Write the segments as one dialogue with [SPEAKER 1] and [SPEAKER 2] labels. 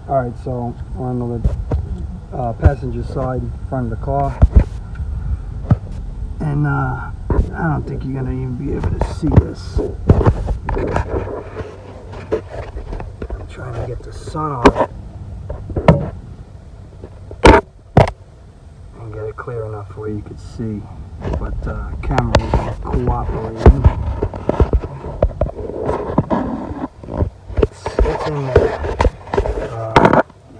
[SPEAKER 1] Alright, so we're on the passenger side, front of the car. And I don't think you're going to even be able to see this. I'm trying to get the sun on it and get it clear enough where you could see. But camera isn't cooperating. It's in there.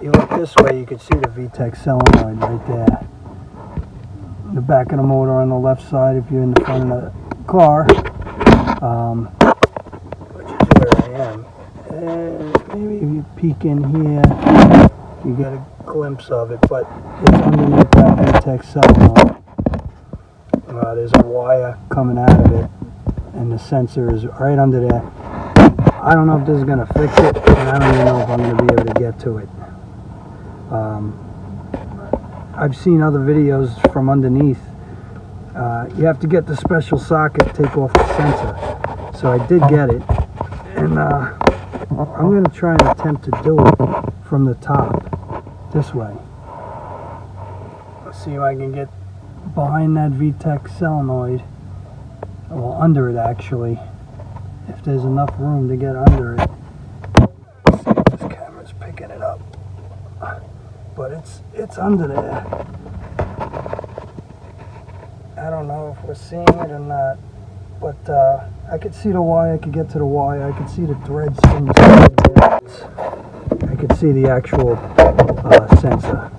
[SPEAKER 1] You look this way, you can see the VTEC Solenoid right there. The back of the motor on the left side if you're in the front of the car, which is where I am. And maybe if you peek in here, you get a glimpse of it, but it's underneath that VTEC Solenoid. There's a wire coming out of it, and the sensor is right under there. I don't know if this is going to fix it, and I don't even know if I'm going to be able to get to it. I've seen other videos from underneath. You have to get the special socket to take off the sensor. So I did get it, and I'm going to try and attempt to do it from the top, this way. Let's see if I can get behind that VTEC Solenoid, well, under it actually, if there's enough room to get under it. Let's see if this camera's picking it up. But it's under there. I don't know if we're seeing it or not, but I could see the wire. I could get to the wire. I could see the threads from the side. I could see the actual sensor.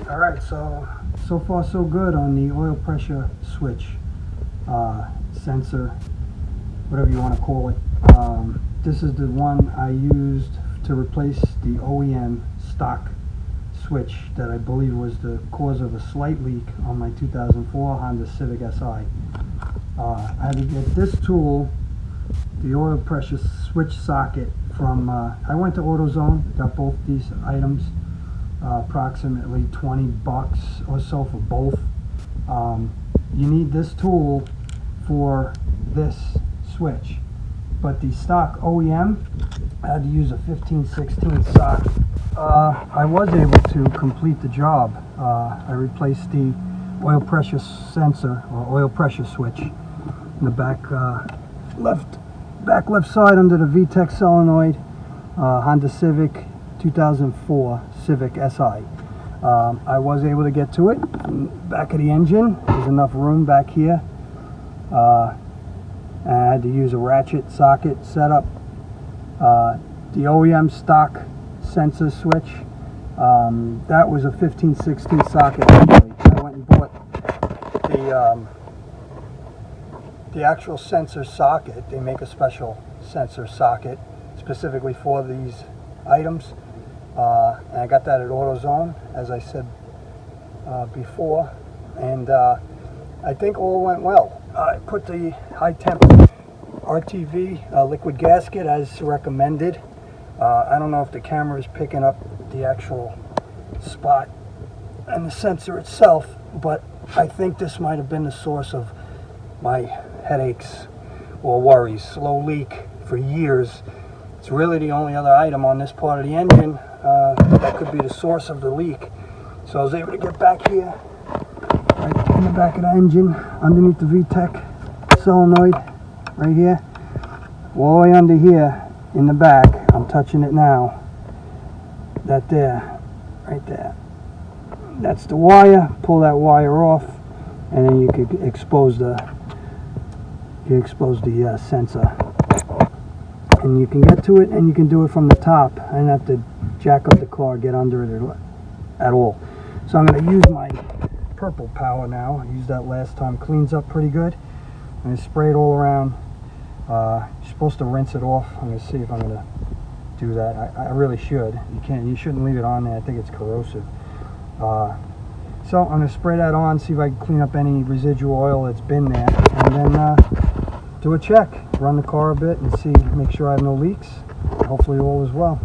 [SPEAKER 1] All right. So far so good on the oil pressure switch sensor, whatever you want to call it. This is the one I used to replace the OEM stock switch that I believe was the cause of a slight leak on my 2004 Honda Civic Si. I had to get this tool, the oil pressure switch socket, from I went to AutoZone, got both these items, approximately 20 bucks or so for both. You need this tool for this switch, but the stock OEM, I had to use a 15/16 sock. I was able to complete the job. I replaced the oil pressure sensor, or oil pressure switch, in the back left side under the VTEC Solenoid Honda Civic 2004 Civic Si. I was able to get to it. Back of the engine, there's enough room back here. And I had to use a ratchet socket setup. The OEM stock sensor switch, that was a 15/16 socket actually. I went and bought the actual sensor socket. They make a special sensor socket specifically for these items. And I got that at AutoZone, as I said before, and I think all went well. I put the high temp RTV liquid gasket as recommended. I don't know if the camera is picking up the actual spot and the sensor itself, but I think this might have been the source of my headaches or worries. Slow leak for years. It's really the only other item on this part of the engine that could be the source of the leak. So I was able to get back here, right in the back of the engine, underneath the VTEC Solenoid, right here, all the way under here in the back. I'm touching it now. That there, right there. That's the wire. Pull that wire off, and then you could expose the sensor, and you can get to it, and you can do it from the top. I didn't have to jack up the car, get under it at all. So I'm going to use my purple power now. I used that last time. Cleans up pretty good. I'm going to spray it all around. You're supposed to rinse it off. I'm going to see if I'm going to do that. I really should. You shouldn't leave it on there. I think it's corrosive. So I'm going to spray that on, see if I can clean up any residual oil that's been there, and then do a check. Run the car a bit and see, make sure I have no leaks. Hopefully all is well.